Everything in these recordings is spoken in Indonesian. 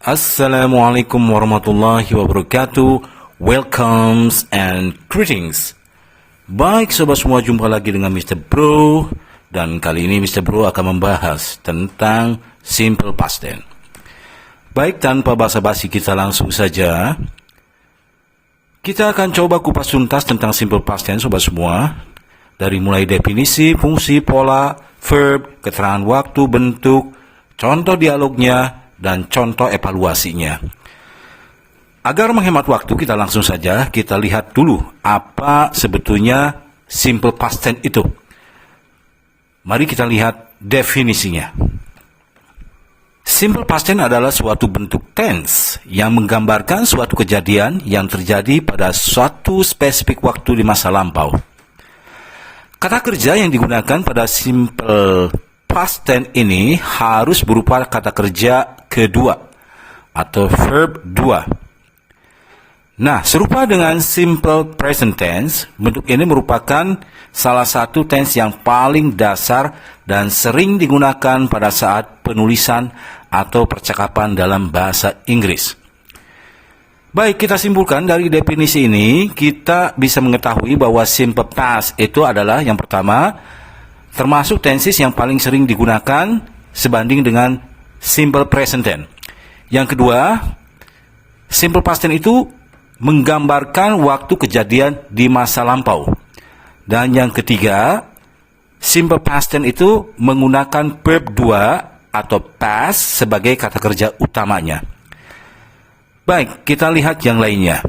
Assalamualaikum warahmatullahi wabarakatuh. Welcomes and greetings. Baik sobat semua, jumpa lagi dengan Mr. Bro. Dan kali ini Mr. Bro akan membahas tentang simple past tense. Baik, tanpa basa-basi kita langsung saja. Kita akan coba kupas tuntas tentang simple past tense sobat semua. Dari mulai definisi, fungsi, pola, verb, keterangan waktu, bentuk, contoh dialognya, dan contoh evaluasinya. Agar menghemat waktu, kita langsung saja kita lihat dulu apa sebetulnya simple past tense itu. Mari kita lihat definisinya. Simple past tense adalah suatu bentuk tense yang menggambarkan suatu kejadian yang terjadi pada suatu spesifik waktu di masa lampau. Kata kerja yang digunakan pada simple past tense ini harus berupa kata kerja kedua atau verb 2. Nah, serupa dengan simple present tense, bentuk ini merupakan salah satu tense yang paling dasar dan sering digunakan pada saat penulisan atau percakapan dalam bahasa Inggris. Baik, kita simpulkan dari definisi ini, kita bisa mengetahui bahwa simple past itu adalah yang pertama, termasuk tenses yang paling sering digunakan sebanding dengan simple present tense. Yang kedua, simple past tense itu menggambarkan waktu kejadian di masa lampau. Dan yang ketiga, simple past tense itu menggunakan verb 2 atau past sebagai kata kerja utamanya. Baik, kita lihat yang lainnya.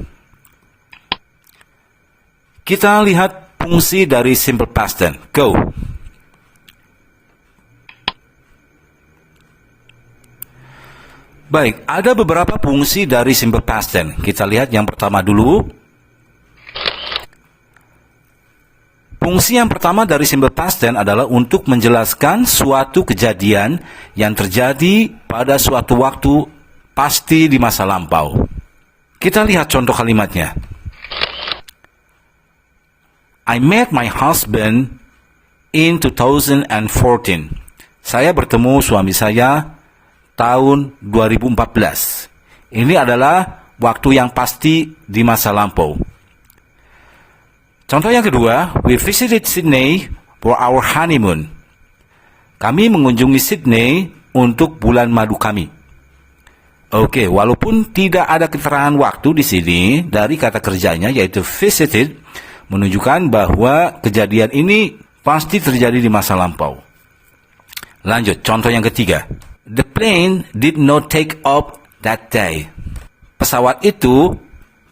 Kita lihat fungsi dari simple past tense. Go! Baik, ada beberapa fungsi dari simple past tense. Kita lihat yang pertama dulu. Fungsi yang pertama dari simple past tense adalah untuk menjelaskan suatu kejadian yang terjadi pada suatu waktu pasti di masa lampau. Kita lihat contoh kalimatnya. I met my husband in 2014. Saya bertemu suami saya tahun 2014. Ini adalah waktu yang pasti di masa lampau. Contoh yang kedua, we visited Sydney for our honeymoon. Kami mengunjungi Sydney untuk bulan madu kami. Oke, walaupun tidak ada keterangan waktu di sini dari kata kerjanya yaitu visited, menunjukkan bahwa kejadian ini pasti terjadi di masa lampau. Lanjut, contoh yang ketiga. The plane did not take off that day. Pesawat itu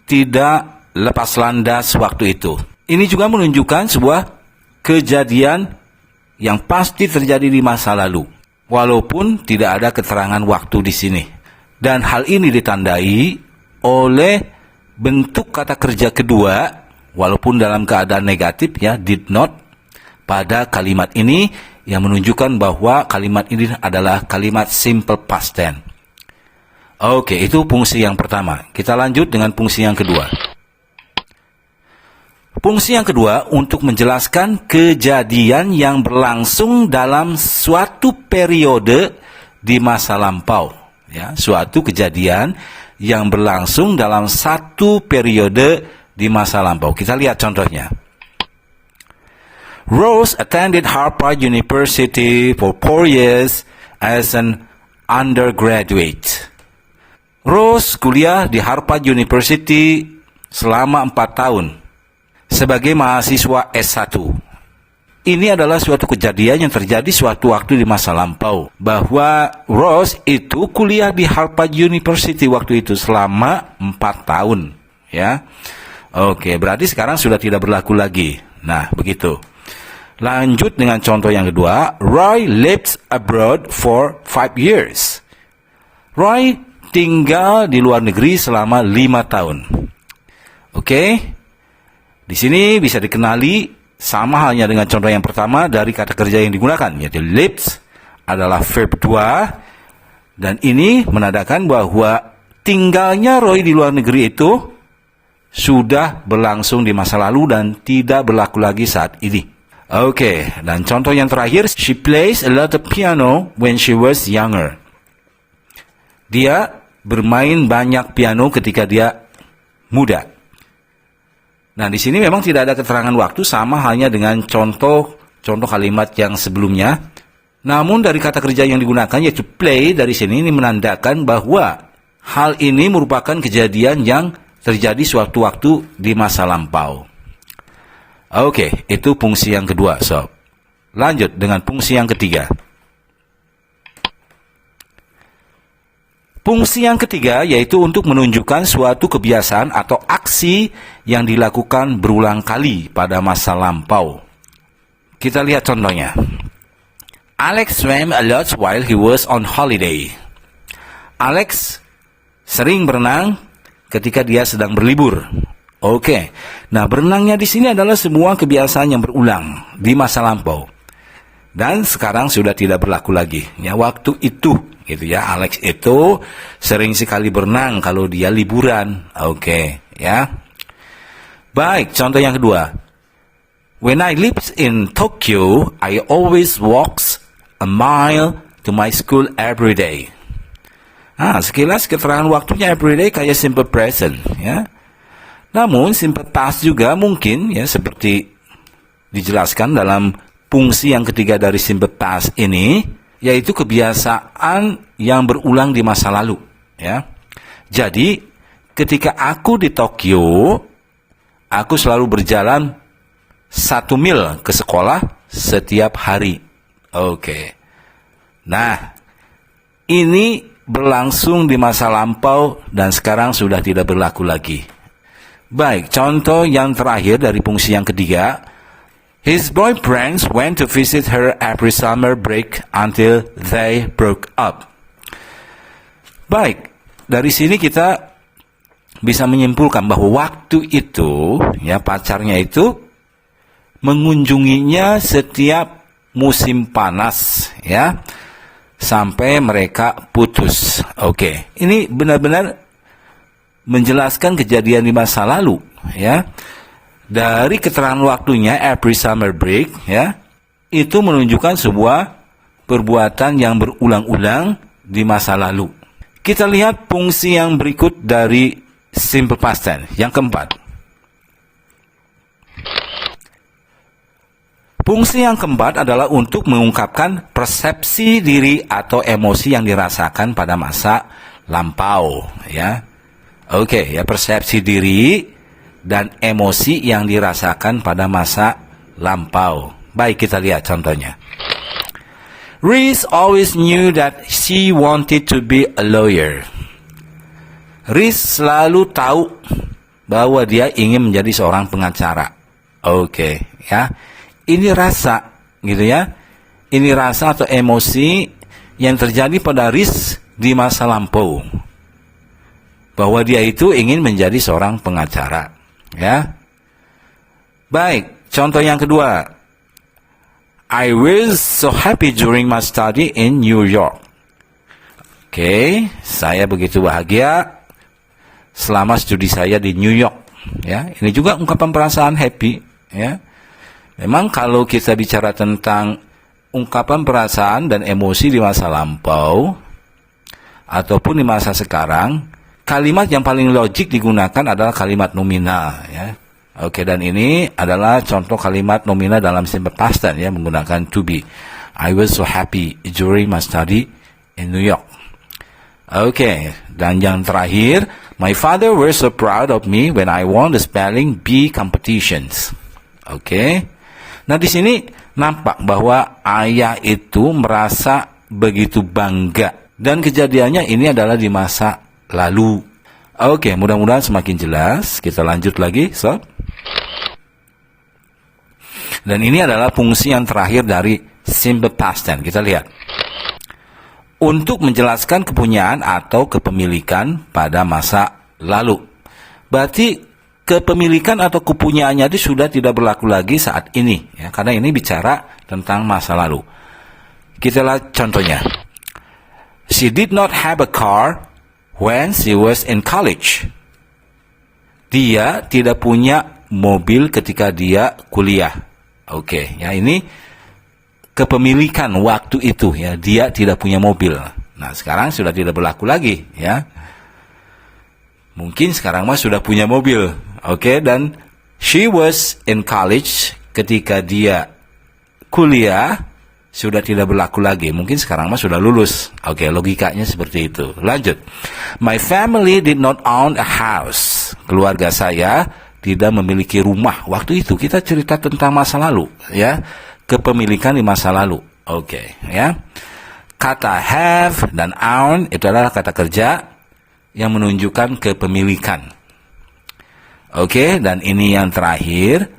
tidak lepas landas waktu itu. Ini juga menunjukkan sebuah kejadian yang pasti terjadi di masa lalu, walaupun tidak ada keterangan waktu di sini. Dan hal ini ditandai oleh bentuk kata kerja kedua, walaupun dalam keadaan negatif ya, did not, pada kalimat ini, yang menunjukkan bahwa kalimat ini adalah kalimat simple past tense. Oke, itu fungsi yang pertama. Kita lanjut dengan fungsi yang kedua. Fungsi yang kedua untuk menjelaskan kejadian yang berlangsung dalam suatu periode di masa lampau. Ya, suatu kejadian yang berlangsung dalam satu periode di masa lampau. Kita lihat contohnya. Rose attended Harvard University for 4 years as an undergraduate. Rose kuliah di Harvard University selama 4 tahun sebagai mahasiswa S1. Ini adalah suatu kejadian yang terjadi suatu waktu di masa lampau, bahwa Rose itu kuliah di Harvard University waktu itu selama 4 tahun. Ya, oke, berarti sekarang sudah tidak berlaku lagi. Nah, begitu. Lanjut dengan contoh yang kedua. Roy lived abroad for 5 years. Roy tinggal di luar negeri selama 5 tahun. Oke. Di sini bisa dikenali sama halnya dengan contoh yang pertama dari kata kerja yang digunakan, yaitu lived adalah verb 2, dan ini menandakan bahwa tinggalnya Roy di luar negeri itu sudah berlangsung di masa lalu dan tidak berlaku lagi saat ini. Oke, dan contoh yang terakhir, she plays a lot of piano when she was younger. Dia bermain banyak piano ketika dia muda. Nah, di sini memang tidak ada keterangan waktu, sama halnya dengan contoh kalimat yang sebelumnya. Namun dari kata kerja yang digunakan yaitu play dari sini, ini menandakan bahwa hal ini merupakan kejadian yang terjadi suatu waktu di masa lampau. Oke, itu fungsi yang kedua, sob. Lanjut dengan fungsi yang ketiga. Fungsi yang ketiga yaitu untuk menunjukkan suatu kebiasaan atau aksi yang dilakukan berulang kali pada masa lampau. Kita lihat contohnya. Alex swam a lot while he was on holiday. Alex sering berenang ketika dia sedang berlibur. Oke. Nah, berenangnya di sini adalah semua kebiasaan yang berulang di masa lampau. Dan sekarang sudah tidak berlaku lagi. Ya, waktu itu, gitu ya. Alex itu sering sekali berenang kalau dia liburan. Oke, ya. Baik, contoh yang kedua. When I lived in Tokyo, I always walks a mile to my school every day. Sekilas keterangan waktunya everyday kayak simple present, ya. Namun simple past juga mungkin, ya, seperti dijelaskan dalam fungsi yang ketiga dari simple past ini, yaitu kebiasaan yang berulang di masa lalu, ya. Jadi, ketika aku di Tokyo, aku selalu berjalan 1 mil ke sekolah setiap hari. Oke. Nah, ini berlangsung di masa lampau dan sekarang sudah tidak berlaku lagi. Baik, contoh yang terakhir dari fungsi yang ketiga. His boyfriends went to visit her every summer break until they broke up. Baik, dari sini kita bisa menyimpulkan bahwa waktu itu, ya, pacarnya itu mengunjunginya setiap musim panas, ya, sampai mereka putus. Oke, ini benar-benar menjelaskan kejadian di masa lalu, ya. Dari keterangan waktunya every summer break, ya, itu menunjukkan sebuah perbuatan yang berulang-ulang di masa lalu. Kita lihat fungsi yang berikut dari simple past tense, yang keempat. Fungsi yang keempat adalah untuk mengungkapkan persepsi diri atau emosi yang dirasakan pada masa lampau, ya. Oke, ya, persepsi diri dan emosi yang dirasakan pada masa lampau. Baik, kita lihat contohnya. Reese always knew that she wanted to be a lawyer. Reese selalu tahu bahwa dia ingin menjadi seorang pengacara. Oke, ya. Ini rasa, gitu ya. Ini rasa atau emosi yang terjadi pada Reese di masa lampau. Bahwa dia itu ingin menjadi seorang pengacara. Ya. Baik, contoh yang kedua. I was so happy during my study in New York. Oke, saya begitu bahagia selama studi saya di New York. Ya, ini juga ungkapan perasaan happy. Ya, memang kalau kita bicara tentang ungkapan perasaan dan emosi di masa lampau ataupun di masa sekarang, kalimat yang paling logik digunakan adalah kalimat nominal, ya. Oke, dan ini adalah contoh kalimat nominal dalam simple past tense, ya, menggunakan to be. I was so happy during my study in New York. Oke, dan yang terakhir, my father was so proud of me when I won the spelling bee competitions. Oke. Nah, di sini nampak bahwa ayah itu merasa begitu bangga dan kejadiannya ini adalah di masa lalu. Oke, mudah-mudahan semakin jelas. Kita lanjut lagi, sob. Dan ini adalah fungsi yang terakhir dari simple past tense. Kita lihat. Untuk menjelaskan kepunyaan atau kepemilikan pada masa lalu. Berarti kepemilikan atau kepunyaannya itu sudah tidak berlaku lagi saat ini, ya, karena ini bicara tentang masa lalu. Kita lihat contohnya. She did not have a car when she was in college. Dia tidak punya mobil ketika dia kuliah. Oke, ya, ini kepemilikan waktu itu, ya. Dia tidak punya mobil. Nah, sekarang sudah tidak berlaku lagi, ya. Mungkin sekarang mah sudah punya mobil. Oke, dan she was in college ketika dia kuliah, sudah tidak berlaku lagi. Mungkin sekarang mah sudah lulus. Oke, logikanya seperti itu. Lanjut. My family did not own a house. Keluarga saya tidak memiliki rumah. Waktu itu kita cerita tentang masa lalu, ya. Kepemilikan di masa lalu. Oke, ya. Kata have dan own itu adalah kata kerja yang menunjukkan kepemilikan. Oke, dan ini yang terakhir.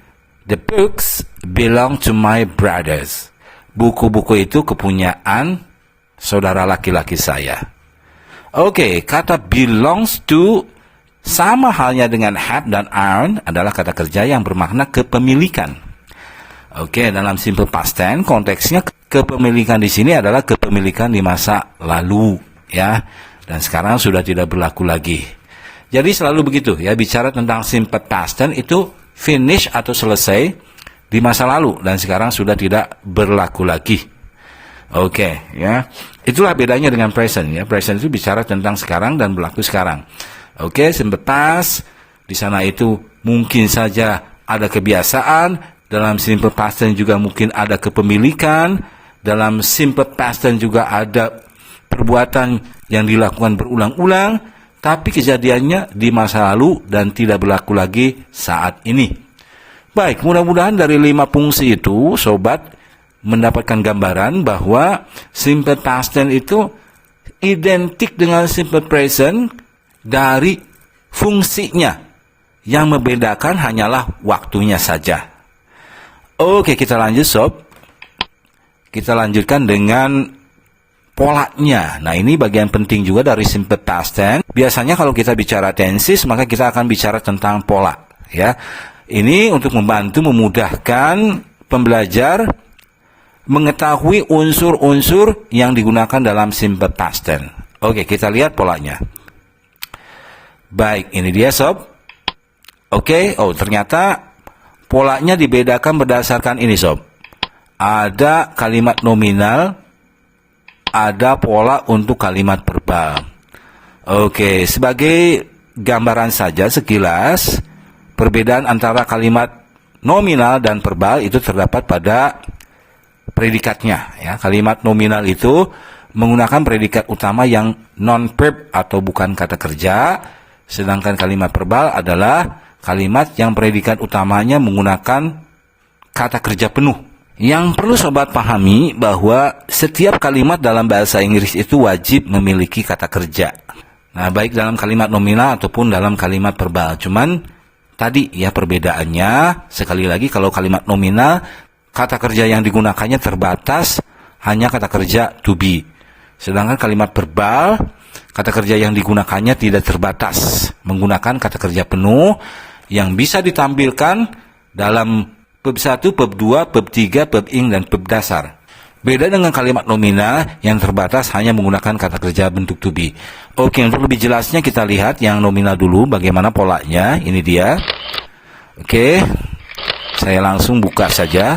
The books belong to my brothers. Buku-buku itu kepunyaan saudara laki-laki saya. Oke, kata belongs to sama halnya dengan have dan own adalah kata kerja yang bermakna kepemilikan. Oke, dalam simple past tense konteksnya kepemilikan di sini adalah kepemilikan di masa lalu, ya. Dan sekarang sudah tidak berlaku lagi. Jadi selalu begitu, ya, bicara tentang simple past tense itu finish atau selesai di masa lalu dan sekarang sudah tidak berlaku lagi. Oke, ya. Itulah bedanya dengan present, ya. Present itu bicara tentang sekarang dan berlaku sekarang. Oke, simple past di sana itu mungkin saja ada kebiasaan, dalam simple past tense juga mungkin ada kepemilikan, dalam simple past tense juga ada perbuatan yang dilakukan berulang-ulang, tapi kejadiannya di masa lalu dan tidak berlaku lagi saat ini. Baik, mudah-mudahan dari 5 fungsi itu, sobat mendapatkan gambaran bahwa simple past tense itu identik dengan simple present dari fungsinya. Yang membedakan hanyalah waktunya saja. Oke, kita lanjut, sob. Kita lanjutkan dengan polanya. Nah, ini bagian penting juga dari simple past tense. Biasanya kalau kita bicara tenses, maka kita akan bicara tentang pola, ya. Ini untuk membantu memudahkan pembelajar mengetahui unsur-unsur yang digunakan dalam simple past tense. Oke, kita lihat polanya. Baik, ini dia, sob. Oke, ternyata polanya dibedakan berdasarkan ini, sob. Ada kalimat nominal, ada pola untuk kalimat verbal. Oke, sebagai gambaran saja sekilas, perbedaan antara kalimat nominal dan verbal itu terdapat pada predikatnya, ya. Kalimat nominal itu menggunakan predikat utama yang non-verb atau bukan kata kerja, sedangkan kalimat verbal adalah kalimat yang predikat utamanya menggunakan kata kerja penuh. Yang perlu sobat pahami bahwa setiap kalimat dalam bahasa Inggris itu wajib memiliki kata kerja. Nah, baik dalam kalimat nominal ataupun dalam kalimat verbal. Cuman tadi, ya, perbedaannya sekali lagi, kalau kalimat nominal kata kerja yang digunakannya terbatas, hanya kata kerja to be. Sedangkan kalimat verbal, kata kerja yang digunakannya tidak terbatas, menggunakan kata kerja penuh yang bisa ditampilkan dalam bab 1, bab 2, bab 3, bab ing, dan bab dasar. Beda dengan kalimat nominal yang terbatas hanya menggunakan kata kerja bentuk to be. Oke, untuk lebih jelasnya kita lihat yang nominal dulu, bagaimana polanya. Ini dia. Oke, saya langsung buka saja.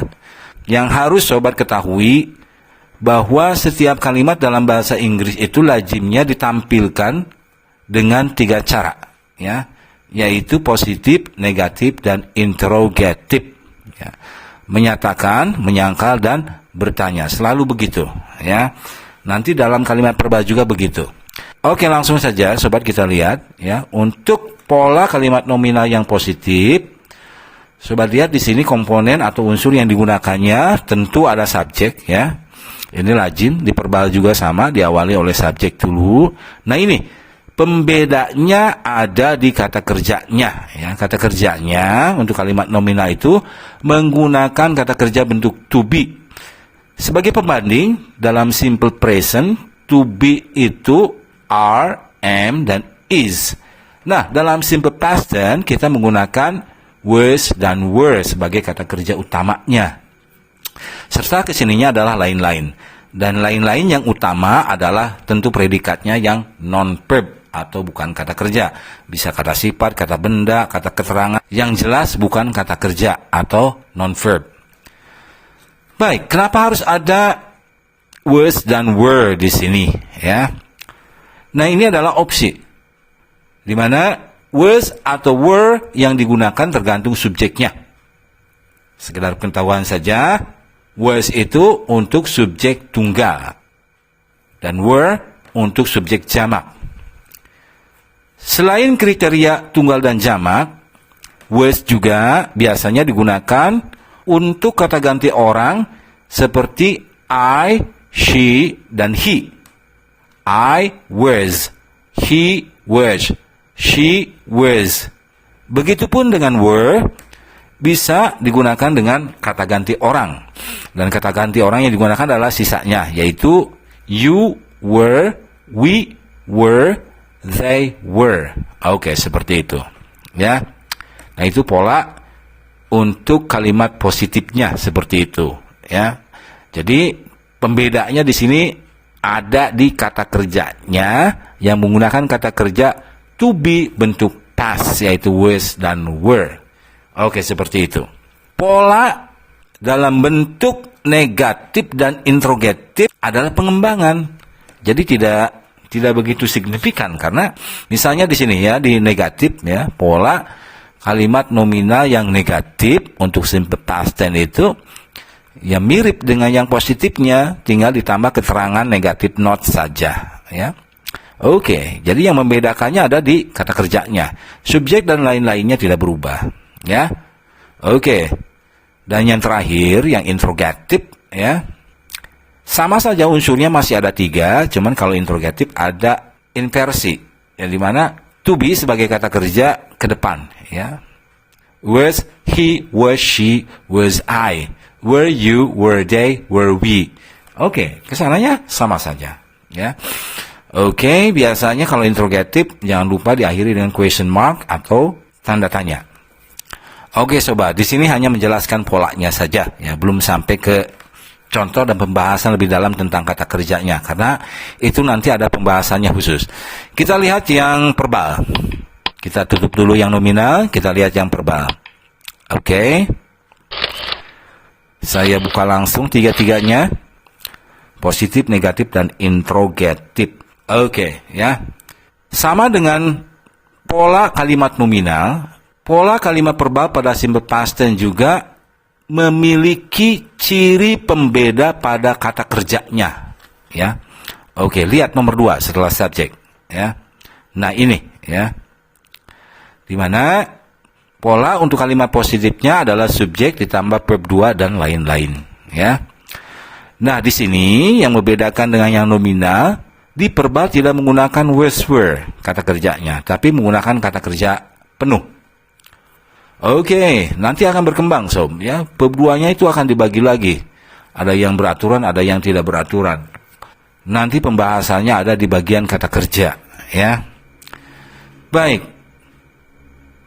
Yang harus sobat ketahui bahwa setiap kalimat dalam bahasa Inggris itu lazimnya ditampilkan dengan 3 cara, ya, yaitu positif, negatif, dan interrogatif. Ya. Menyatakan, menyangkal, dan bertanya. Selalu begitu, ya. Nanti dalam kalimat verbal juga begitu. Oke, langsung saja sobat kita lihat, ya. Untuk pola kalimat nominal yang positif, sobat lihat di sini komponen atau unsur yang digunakannya tentu ada subjek, ya. Ini lazim, di verbal juga sama, diawali oleh subjek dulu. Nah, ini pembedanya ada di kata kerjanya, ya. Kata kerjanya untuk kalimat nominal itu menggunakan kata kerja bentuk to be. Sebagai pembanding, dalam simple present, to be itu are, am, dan is. Nah, dalam simple past tense kita menggunakan was dan were sebagai kata kerja utamanya. Serta kesininya adalah lain-lain. Dan lain-lain yang utama adalah tentu predikatnya yang non-verb atau bukan kata kerja. Bisa kata sifat, kata benda, kata keterangan. Yang jelas bukan kata kerja atau non-verb. Baik, kenapa harus ada was dan were di sini, ya? Nah, ini adalah opsi. Di mana was atau were yang digunakan tergantung subjeknya. Sekedar pengetahuan saja, was itu untuk subjek tunggal dan were untuk subjek jamak. Selain kriteria tunggal dan jamak, was juga biasanya digunakan untuk kata ganti orang seperti I, she, dan he. I was, he was, she was. Begitupun dengan were, bisa digunakan dengan kata ganti orang. Dan kata ganti orang yang digunakan adalah sisanya, yaitu you were, we were, they were. Oke, seperti itu. Ya. Nah, itu pola untuk kalimat positifnya seperti itu, ya. Jadi pembedanya di sini ada di kata kerjanya yang menggunakan kata kerja to be bentuk past, yaitu was dan were. Oke, seperti itu. Pola dalam bentuk negatif dan interrogatif adalah pengembangan. Jadi tidak begitu signifikan, karena misalnya di sini ya, di negatif ya, pola kalimat nominal yang negatif untuk simple past tense itu ya mirip dengan yang positifnya, tinggal ditambah keterangan negatif not saja, ya. Oke, jadi yang membedakannya ada di kata kerjanya. Subjek dan lain-lainnya tidak berubah, ya. Oke. Dan yang terakhir, yang interrogatif, ya. Sama saja unsurnya masih ada 3, cuman kalau interrogatif ada inversi, yang dimana to be sebagai kata kerja ke depan, ya. Was he, was she, was I. Were you, were they, were we. Oke, kesananya sama saja, ya. Oke, biasanya kalau interrogatif jangan lupa diakhiri dengan question mark atau tanda tanya. Oke, sobat, di sini hanya menjelaskan polanya saja, ya, belum sampai ke contoh dan pembahasan lebih dalam tentang kata kerjanya, karena itu nanti ada pembahasannya khusus. Kita lihat yang verbal. Kita tutup dulu yang nominal, kita lihat yang verbal. Oke. Saya buka langsung tiga-tiganya. Positif, negatif, dan interrogatif. Oke, ya. Sama dengan pola kalimat nominal, pola kalimat verbal pada simple past tense juga memiliki ciri pembeda pada kata kerjanya, ya. Oke, lihat nomor 2 setelah subjek, ya. Nah, ini, ya. Di mana pola untuk kalimat positifnya adalah subjek ditambah verb 2 dan lain-lain, ya. Nah, di sini yang membedakan dengan yang nominal, di verbal tidak menggunakan was were kata kerjanya, tapi menggunakan kata kerja penuh. Oke, nanti akan berkembang, sob, ya. Verb 2-nya itu akan dibagi lagi. Ada yang beraturan, ada yang tidak beraturan. Nanti pembahasannya ada di bagian kata kerja, ya. Baik.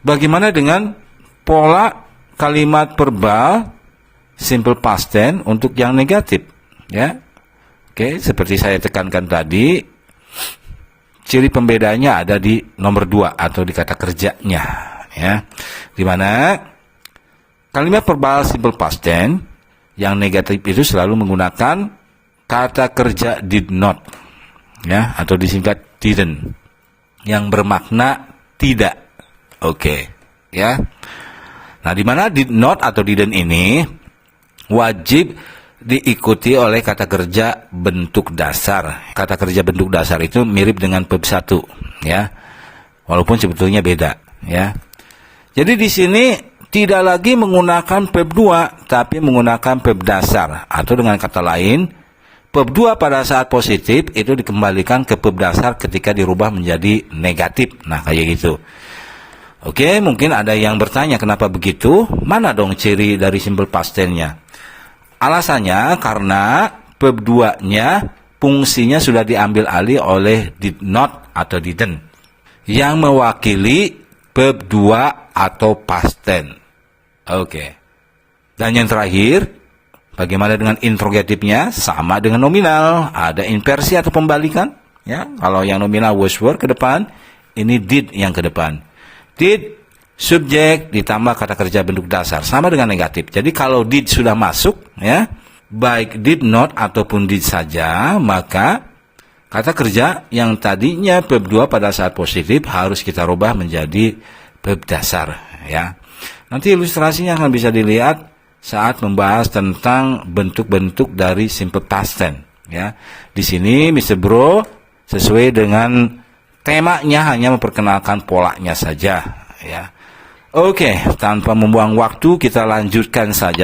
Bagaimana dengan pola kalimat verbal simple past tense untuk yang negatif, ya? Oke, seperti saya tekankan tadi, ciri pembedanya ada di nomor 2 atau di kata kerjanya, ya. Di mana kalimat verbal simple past tense yang negatif itu selalu menggunakan kata kerja did not, ya, atau disingkat didn't, yang bermakna tidak. Oke, ya. Nah, di mana did not atau didn't ini wajib diikuti oleh kata kerja bentuk dasar. Kata kerja bentuk dasar itu mirip dengan verb 1, ya. Walaupun sebetulnya beda, ya. Jadi di sini tidak lagi menggunakan verb 2, tapi menggunakan verb dasar, atau dengan kata lain, verb 2 pada saat positif itu dikembalikan ke verb dasar ketika dirubah menjadi negatif. Nah, kayak gitu. Oke, mungkin ada yang bertanya kenapa begitu? Mana dong ciri dari simple past tense-nya? Alasannya karena verb 2-nya fungsinya sudah diambil alih oleh did not atau didn't, yang mewakili verb 2 atau past tense. Oke. Dan yang terakhir, bagaimana dengan interrogatifnya? Sama dengan nominal, ada inversi atau pembalikan, ya. Kalau yang nominal was were ke depan, ini did yang ke depan. Did, subjek ditambah kata kerja bentuk dasar, sama dengan negatif. Jadi kalau did sudah masuk, ya, baik did not ataupun did saja, maka Kata kerja yang tadinya verb 2 pada saat positif harus kita rubah menjadi verb dasar, ya. Nanti ilustrasinya akan bisa dilihat saat membahas tentang bentuk-bentuk dari simple past tense, ya. Di sini Mr. Bro sesuai dengan temanya hanya memperkenalkan polanya saja, ya. Oke, tanpa membuang waktu kita lanjutkan saja.